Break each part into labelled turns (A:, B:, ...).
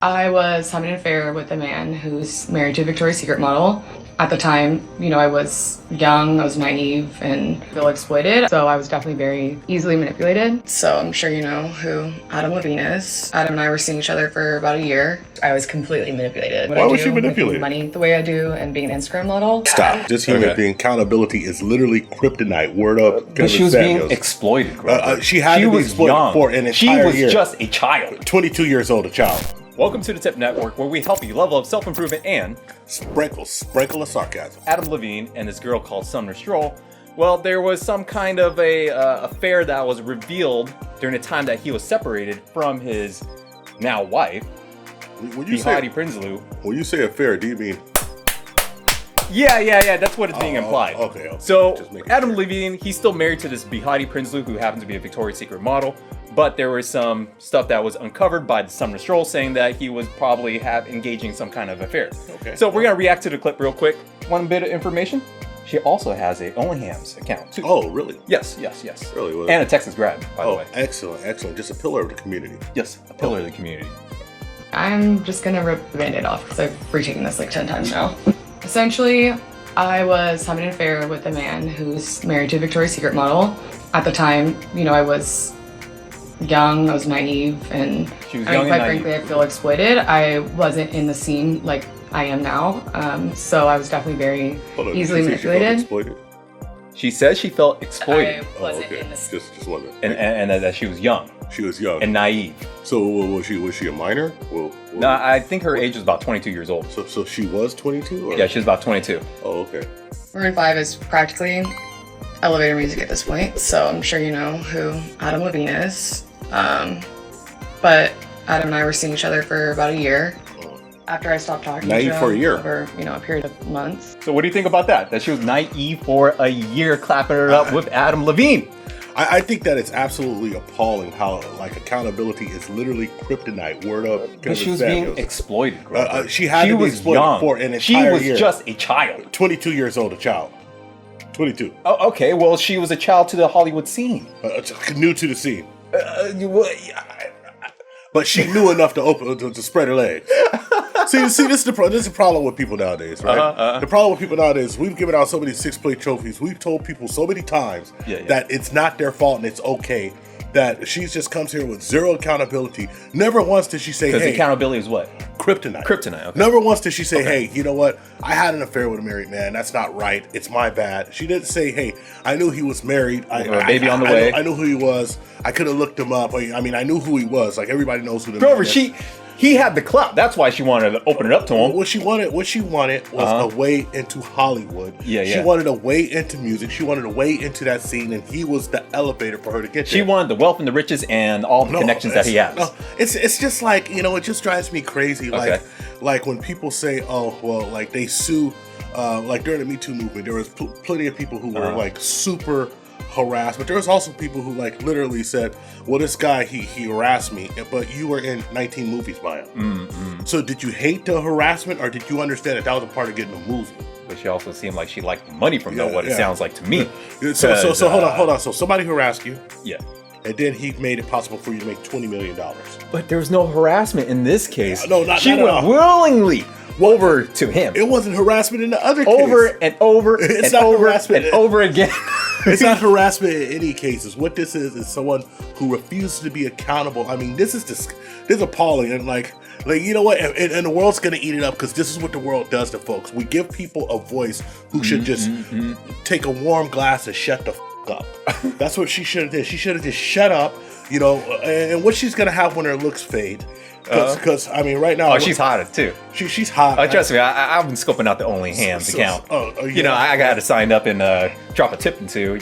A: I was having an affair with a man who's married to a Victoria's Secret model. At the time, I was young, I was naive, and feel exploited. So I was definitely very easily manipulated. So I'm sure you know who Adam Levine is. Adam and I were seeing each other for about a year. I was completely manipulated.
B: Why was she manipulated?
A: Money the way I do and being an Instagram model.
B: Stop. Just human being. Accountability is literally kryptonite. Word up.
C: But she was being exploited.
B: She had to be exploited for an entire year.
C: She was just a child.
B: 22 years old, a child.
C: Welcome to the TIP Network, where we help you level up self-improvement and
B: sprinkle of sarcasm.
C: Adam Levine and this girl called Sumner Stroh. Well, there was some kind of a affair that was revealed during the time that he was separated from his now wife, Heidi Prinsloo.
B: When you say affair, do you mean?
C: Yeah, that's what it's being implied.
B: Okay.
C: So Adam Levine, he's still married to this Heidi Prinsloo, who happens to be a Victoria's Secret model. But there was some stuff that was uncovered by the Sumner Stroh saying that he was probably engaging some kind of affair.
B: Okay.
C: So we're gonna react to the clip real quick. One bit of information. She also has a OnlyHams account too.
B: Oh, really?
C: Yes.
B: Really? Well,
C: and a Texas grad, by the way.
B: Excellent. Just a pillar of the community.
C: Yes, a pillar of the community.
A: I'm just gonna rip the Band-Aid off because I've retaken this like 10 times now. Essentially, I was having an affair with a man who's married to a Victoria's Secret model. At the time, I was young, I was naive, and quite frankly, I feel exploited. I wasn't in the scene like I am now, so I was definitely very easily manipulated.
C: She says she felt exploited.
A: I wasn't in the scene.
B: Just wondering.
C: And that she was young.
B: She was young
C: and naive.
B: So was she a minor?
C: No, I think her age was about 22 years old.
B: So she was 22?
C: Yeah, she was about 22.
B: Oh, okay.
A: Maroon 5 is practically elevator music at this point, so I'm sure you know who Adam Levine is. But Adam and I were seeing each other for about a year. After I stopped talking to him
B: for a year.
A: Over, a period of months.
C: So what do you think about that? That she was naive for a year, clapping it up with Adam Levine.
B: I think that it's absolutely appalling how accountability is literally kryptonite. Word up.
C: But she was being exploited.
B: She had to be exploited for an entire year.
C: She was just a child.
B: 22 years old, a child. 22.
C: Oh, okay. Well, she was a child to the Hollywood scene.
B: New to the scene. But she knew enough to spread her legs. See, this is the problem with people nowadays, right? The problem with people nowadays, we've given out so many six-plate trophies. We've told people so many times that it's not their fault and it's okay. That she just comes here with zero accountability. Never once did she say,
C: hey. Accountability is what?
B: Kryptonite.
C: Okay.
B: Never once did she say, hey, you know what? I had an affair with a married man. That's not right. It's my bad. She didn't say, hey, I knew he was married.
C: Baby on the way.
B: I knew who he was. I could have looked him up. I mean, I knew who he was. Like, everybody knows who the
C: man
B: is.
C: He had the clout. That's why she wanted to open it up to him.
B: What she wanted was a way into Hollywood.
C: Yeah.
B: She wanted a way into music. She wanted a way into that scene, and he was the elevator for her to get there.
C: She wanted the wealth and the riches and all the connections that he has.
B: No, it's just like, it just drives me crazy. Like when people say, oh, well, like they sue, like during the Me Too movement, there was plenty of people who were like super harassed, but there was also people who like literally said, well, this guy he harassed me, but you were in 19 movies by him. So did you hate the harassment, or did you understand that was a part of getting a movie?
C: But she also seemed like she liked the money from what it sounds like to me.
B: So hold on. So somebody harassed you.
C: Yeah.
B: And then he made it possible for you to make $20 million.
C: But there was no harassment in this case.
B: No, not
C: she
B: at all.
C: She went willingly over to him.
B: It wasn't harassment in the other case.
C: Over and over and over again.
B: It's not harassment in any cases. What this is someone who refuses to be accountable. I mean, this is appalling. And like you know what? And the world's gonna eat it up, because this is what the world does to folks. We give people a voice who should just take a warm glass and shut the up. That's what she should have did. She should have just shut up. And what she's gonna have when her looks fade. Because I mean, right now,
C: she's hot too.
B: She's hot.
C: Trust me, I've been scoping out the OnlyHams account. I got to sign up and drop a tip into.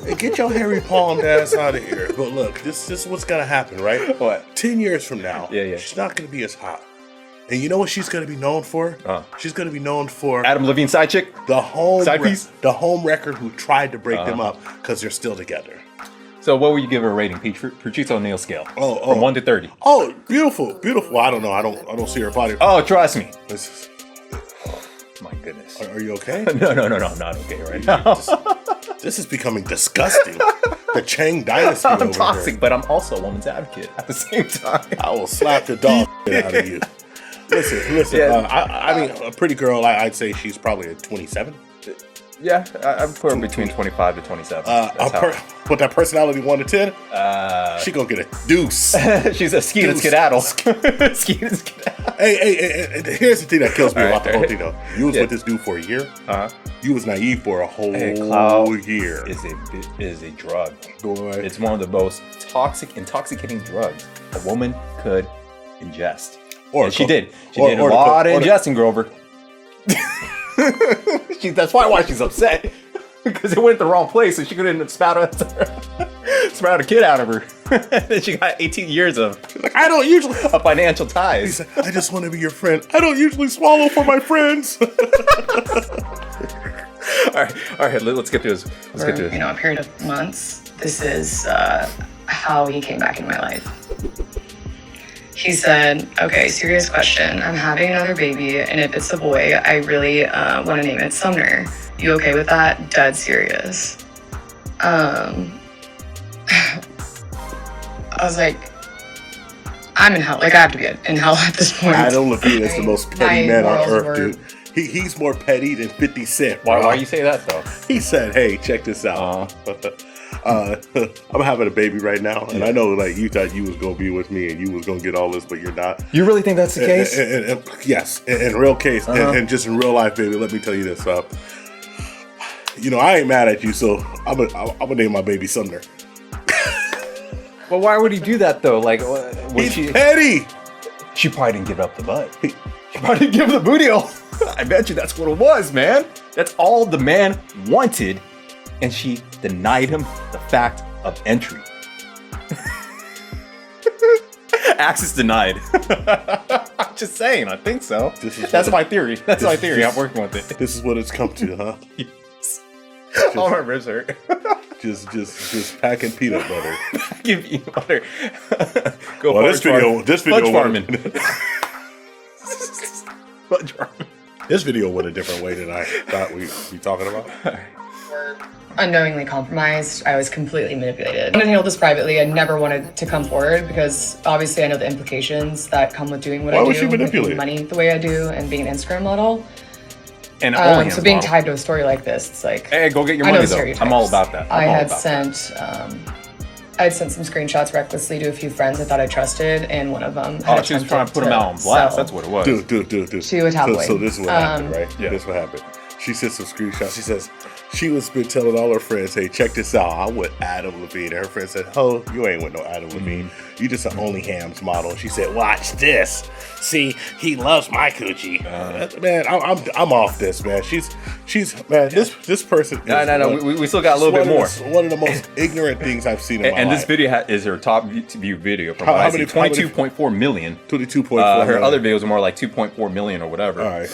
B: Hey, get your hairy palmed ass out of here. But look, this is what's gonna happen, right?
C: What?
B: 10 years from now,
C: yeah,
B: she's not gonna be as hot. And you know what she's gonna be known for? She's gonna be known for
C: Adam Levine side chick,
B: the home
C: side piece,
B: the home record who tried to break them up because they're still together.
C: So what would you give her a rating, Patrice O'Neal scale? From 1 to 30.
B: Oh, beautiful. I don't know. I don't see her body.
C: Oh, trust me. My goodness.
B: Are you okay?
C: No, I'm not okay right now.
B: This is becoming disgusting. The Chang dynasty.
C: I'm
B: over
C: toxic,
B: here.
C: but I'm also a woman's advocate at the same time.
B: I will slap the dog shit out of you. Listen.
C: Yeah.
B: I mean, a pretty girl. I'd say she's probably at 27.
C: Yeah, I'd put her between 25 to 27.
B: With that personality 1 to 10, she gonna get a deuce.
C: She's a ski and skedaddle. Ski and skedaddle.
B: Hey, here's the thing that kills me about the whole thing, though. You was with this dude for a year. You was naive for a whole year.
C: Is a drug.
B: Boy.
C: It's one of the most intoxicating drugs a woman could ingest. She did. She did a lot of ingesting, Grover. That's probably why she's upset. Because it went the wrong place and she couldn't sprout a kid out of her. Then she got 18 years of
B: I don't usually
C: financial ties.
B: Like, I just want to be your friend. I don't usually swallow for my friends.
C: All right. Let's get to this.
A: A period of months. This is how he came back in my life. He said, okay, serious question. I'm having another baby, and if it's a boy, I really want to name it Sumner. You okay with that? Dead serious. I was like, I'm in hell. Like, I have to be in hell at this point.
B: Adam Levine is the most petty man on earth, dude. He's more petty than 50 Cent.
C: Why you say that, though?
B: He said, hey, check this out. I'm having a baby right now, and I know like you thought you was gonna be with me and you was gonna get all this, but you're not.
C: You really think that's the case?
B: And yes, in real case, and just in real life, baby. Let me tell you this. I ain't mad at you, so I'm gonna name my baby Sumner.
C: Well, why would he do that though? Like,
B: he's petty.
C: She probably didn't give up the butt. She probably didn't give the booty all. I bet you that's what it was, man. That's all the man wanted. And she denied him the fact of entry. Access denied. I'm just saying, I think so. That's my theory. That's my theory. I'm working with it.
B: This is what it's come to, huh?
C: Yes. All my ribs hurt.
B: just packing peanut butter.
C: Packing peanut butter.
B: This video
C: fudge farming. Fudge farming.
B: This video went a different way than I thought we'd be talking about.
A: Unknowingly compromised. I was completely manipulated. I wanted to handle this privately. I never wanted to come forward because obviously I know the implications that come with doing what I do.
B: Why was she manipulated?
A: Making money the way I do and being an Instagram model.
C: And
A: so being tied to a story like this, it's like,
C: hey, go get your money though. I'm all about that. I had
A: sent some screenshots recklessly to a few friends I thought I trusted, and one of them had
C: she was trying to put them out on blast. That's what it was.
B: Dude.
A: To a tabloid.
B: So this is what happened, right? Yeah. This is what happened. She sent some screenshots. She says she was been telling all her friends, hey, check this out. I'm with Adam Levine. And her friend said, oh, you ain't with no Adam Levine. You just an OnlyHams model. And she said, watch this. See, he loves my coochie. Man, I'm off this, man. She's man, this person.
C: No. We still got a little bit more.
B: One of the most ignorant things I've seen in my life.
C: And this video is her top view video from 22.4 million.
B: 22.4.
C: Her other videos are more like 2.4 million or whatever.
B: All right.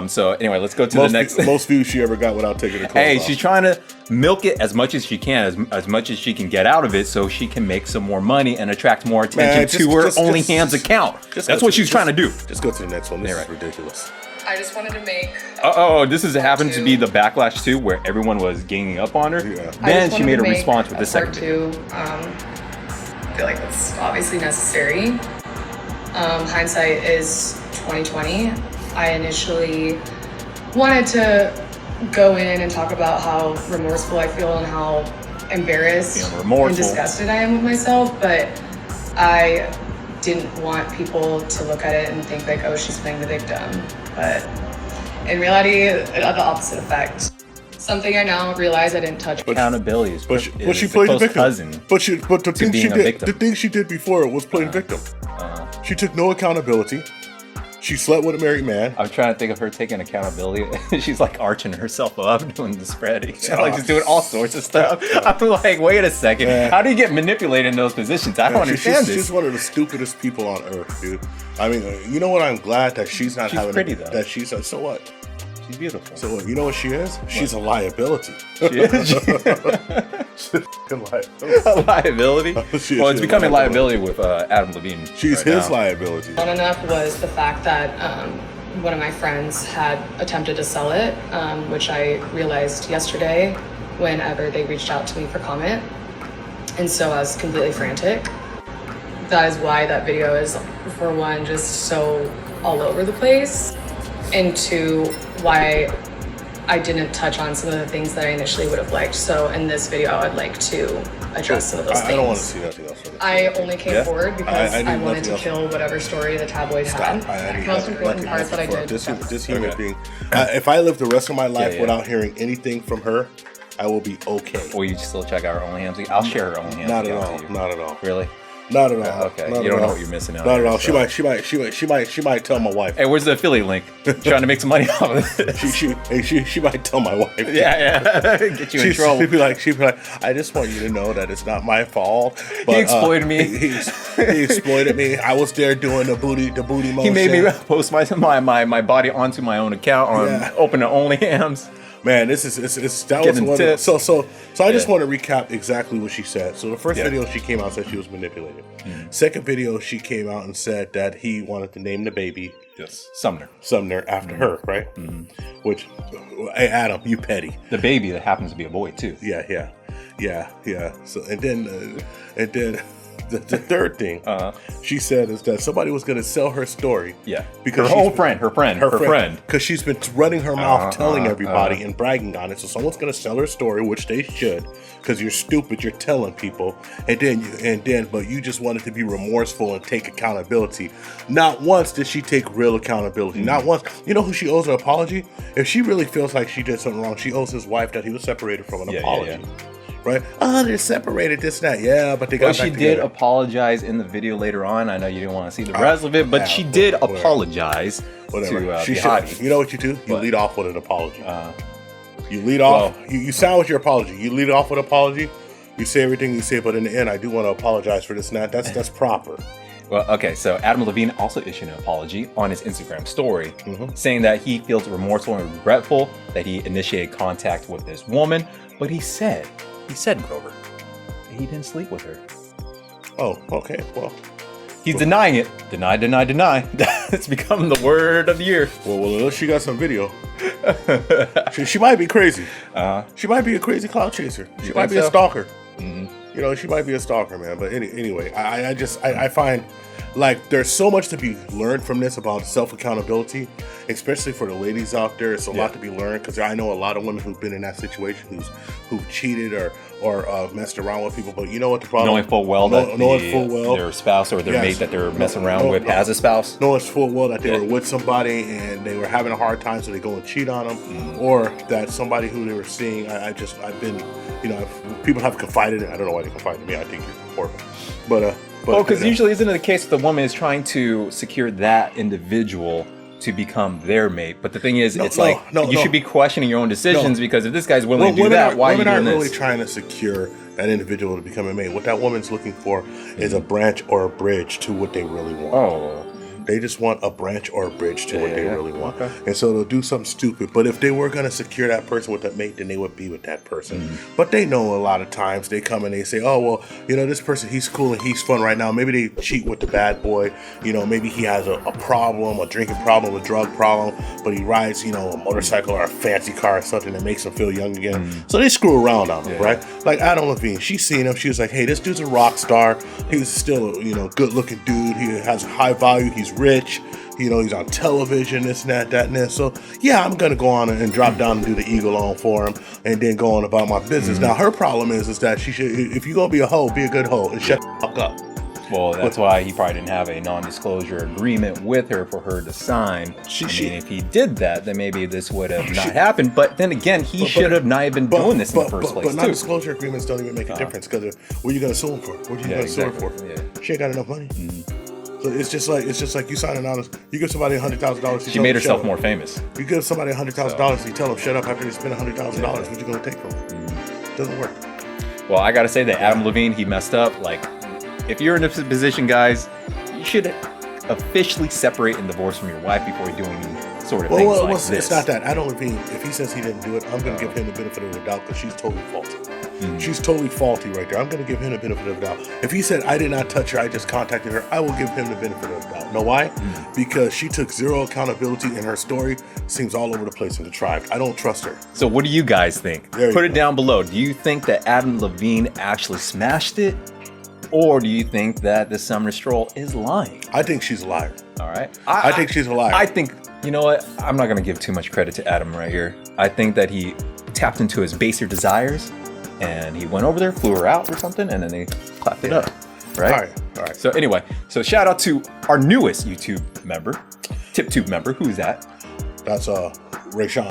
C: So anyway, let's go to the next.
B: Most views she ever got without taking a clothes off.
C: She's trying to milk it as much as she can, as much as she can get out of it, so she can make some more money and attract more attention to her OnlyHams account. That's what she's trying to do.
B: Just go to the next one. This is ridiculous.
A: I just wanted to make.
C: This is happened to be the backlash too, where everyone was ganging up on her. Yeah. Then she made a response with the second video.
A: I feel like that's obviously necessary. Hindsight is 2020. I initially wanted to go in and talk about how remorseful I feel and how embarrassed and disgusted I am with myself, but I didn't want people to look at it and think like, oh, she's playing the victim. But in reality, it had the opposite effect. Something I now realize I didn't touch.
C: Accountability is
B: she played the victim.
C: Cousin
B: but the thing she did before was playing victim. She took no accountability. She slept with a married man.
C: I'm trying to think of her taking accountability. She's like arching herself up, doing the spreading. Like she's doing all sorts of stuff. I'm like, wait a second. Yeah. How do you get manipulated in those positions? I don't understand this.
B: She's one of the stupidest people on earth, dude. I mean, you know what? I'm glad that she's not having
C: pretty though.
B: That she's so what?
C: She's beautiful.
B: So what? You know what she is? What? She's a liability.
C: She is?
B: She's a liability.
C: A liability? Well, it's becoming liability with Adam Levine.
B: She's his liability.
A: Not enough was the fact that one of my friends had attempted to sell it, which I realized yesterday whenever they reached out to me for comment. And so I was completely frantic. That is why that video is, for one, just so all over the place, and two, why I didn't touch on some of the things that I initially would have liked. So in this video, I would like to address some of those things.
B: I don't want to see nothing else.
A: I only came forward because I wanted to kill whatever story the tabloid had. The most important part that I did.
B: This human being. If I live the rest of my life without hearing anything from her, I will be okay.
C: Or you still check out her OnlyHams? I'll share her OnlyHams.
B: Not at all. Not at all.
C: Really?
B: Not at all.
C: Okay. You don't know what you're missing out.
B: Not at all. She might tell my wife.
C: Hey, where's the affiliate link? Trying to make some money off of it.
B: She might tell my wife.
C: Yeah. Get you in trouble.
B: She'd be like, I just want you to know that it's not my fault. But,
C: he exploited me.
B: He exploited me. I was there doing the booty motion.
C: He made me post my body onto my own account open an OnlyHams.
B: Man, that was one. So I just want to recap exactly what she said. So the first video she came out said she was manipulated. Second video she came out and said that he wanted to name the baby Sumner after her, right? Which, hey Adam, you petty.
C: The baby that happens to be a boy too.
B: Yeah. So and then the third thing she said is that somebody was going to sell her story. Yeah, because her friend, because she's been running her mouth telling everybody and bragging on it. So someone's going to sell her story, which they should, because you're stupid. You're telling people, but you just wanted to be remorseful and take accountability. Not once did she take real accountability. Not once. You know who she owes an apology? If she really feels like she did something wrong, she owes his wife that he was separated from an apology. Right? Oh, they're separated, this, that. Yeah, but they got back together. She did
C: apologize in the video later on. I know you didn't want to see the rest of it, but she did apologize to
B: she should. You know what you do? You lead off with an apology. You lead off. You sound with your apology. You lead off with an apology. You say everything you say, but in the end, I do want to apologize for this and that. That's proper.
C: Well, okay, so Adam Levine also issued an apology on his Instagram story, saying that he feels remorseful and regretful that he initiated contact with this woman, but he said, Grover, he didn't sleep with her.
B: Oh, okay, well.
C: He's denying it. Deny. It's become the word of the year.
B: Well, unless she got some video. she might be crazy. She might be a crazy clout chaser. She might be a stalker. You know, she might be a stalker, man. But anyway, I find like there's so much to be learned from this about self-accountability, especially for the ladies out there. It's a lot to be learned, because I know a lot of women who've been in that situation, who've cheated or messed around with people. But you know what the problem?
C: Knowing full well that their spouse or their mate that they're messing around with has a spouse.
B: Knowing full well that they were with somebody and they were having a hard time, so they go and cheat on them, or that somebody who they were seeing. I've been, people have confided in. I don't know why they confided in me. I think you're horrible, but.
C: Well, because usually isn't it the case that the woman is trying to secure that individual to become their mate? But the thing is, you should be questioning your own decisions, because if this guy's willing to do that, why are you doing this?
B: Women aren't really trying to secure that individual to become a mate. What that woman's looking for is a branch or a bridge to what they really want.
C: Oh.
B: They just want a branch or a bridge to what they really want. Okay. And so they'll do something stupid. But if they were going to secure that person with a mate, then they would be with that person. But they know a lot of times they come and they say, oh, well, this person, he's cool and he's fun right now. Maybe they cheat with the bad boy. Maybe he has a problem, a drinking problem, a drug problem, but he rides, a motorcycle or a fancy car or something that makes him feel young again. So they screw around on him, right? Like Adam Levine, she's seen him. She was like, hey, this dude's a rock star. He's still a, good looking dude. He has high value. He's rich, he's on television, this and that and this. So yeah, I'm gonna go on and drop down and do the eagle on for him, and then go on about my business. Now her problem is that she should, if you're gonna be a hoe, be a good hoe and shut the fuck up.
C: Well, that's why he probably didn't have a non-disclosure agreement with her for her to sign. If he did that, then maybe this would have not happened. But then again, he should have not even doing this in the first place.
B: But non-disclosure agreements don't even make a difference, because what are you gonna sue him for? What are you gonna sue her for? She ain't got enough money. So it's just like you signing on. You give somebody $100,000.
C: She made herself more famous.
B: You give somebody $100,000. You tell them shut up after they spend $100,000. What you gonna take from them? Doesn't work.
C: Well, I gotta say that Adam Levine, he messed up. Like, if you're in this position, guys, you should officially separate and divorce from your wife before doing sort of things like this.
B: It's not that. Adam Levine, if he says he didn't do it, I'm gonna give him the benefit of the doubt, because she's totally faulty. She's totally faulty right there. I'm going to give him the benefit of the doubt. If he said, I did not touch her, I just contacted her, I will give him the benefit of the doubt. Know why? Because she took zero accountability, and her story seems all over the place in the tribe. I don't trust her.
C: So what do you guys think? Put it down below. Do you think that Adam Levine actually smashed it? Or do you think that the Sumner Stroh is lying?
B: I think she's a liar.
C: All right.
B: I think she's a liar.
C: I think, you know what? I'm not going to give too much credit to Adam right here. I think that he tapped into his baser desires and he went over there, flew her out or something, and then they clapped it up. Right?
B: All right.
C: So anyway, so shout out to our newest YouTube member, THPPtube member. Who's that?
B: That's Ray Sean.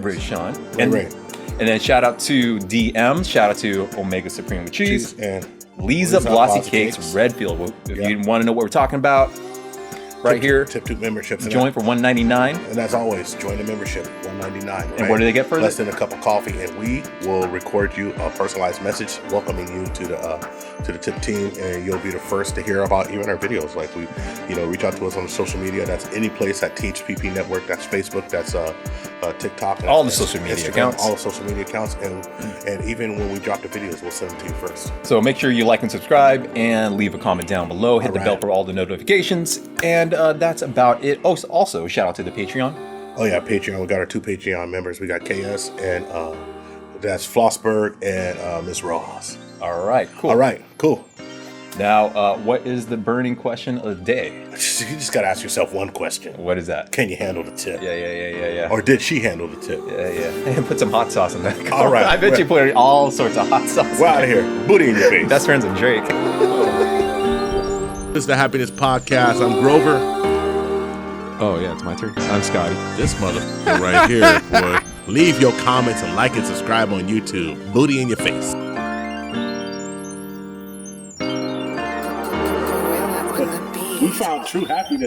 C: And then shout out to DM. Shout out to Omega Supreme with Cheese.
B: And
C: Lisa Blossy Cakes, Redfield. If you want to know what we're talking about, right here.
B: THPPtube memberships.
C: Join for $1.99.
B: And as always, join the membership, $1.99. Right?
C: And what do they get for
B: less than a cup of coffee? And we will record you a personalized message welcoming you to the TIP team, and you'll be the first to hear about even our videos. Like we, reach out to us on the social media. That's any place at THPP Network. That's Facebook. That's TikTok.
C: All the social media accounts.
B: All the social media accounts, and even when we drop the videos, we'll send them to you first.
C: So make sure you like and subscribe, and leave a comment down below. Hit the bell for all the notifications, and that's about it. Oh, also shout out to the Patreon.
B: Oh yeah, Patreon. We got our 2 Patreon members. We got KS and that's Flossberg and Miss Rojas.
C: All right, cool. Now, what is the burning question of the day?
B: You just got to ask yourself one question.
C: What is that?
B: Can you handle the tip?
C: Yeah.
B: Or did she handle the tip?
C: Yeah. And put some hot sauce in that.
B: All right.
C: I bet you put all sorts of hot sauce.
B: We're out of here. Booty in your face.
C: Best friends with Drake.
B: This is the Happiness Podcast. I'm Grover.
D: Oh, yeah, it's my turn. I'm Scotty.
B: This motherfucker right here, boy. Leave your comments and like and subscribe on YouTube. Booty in your face. We found true happiness.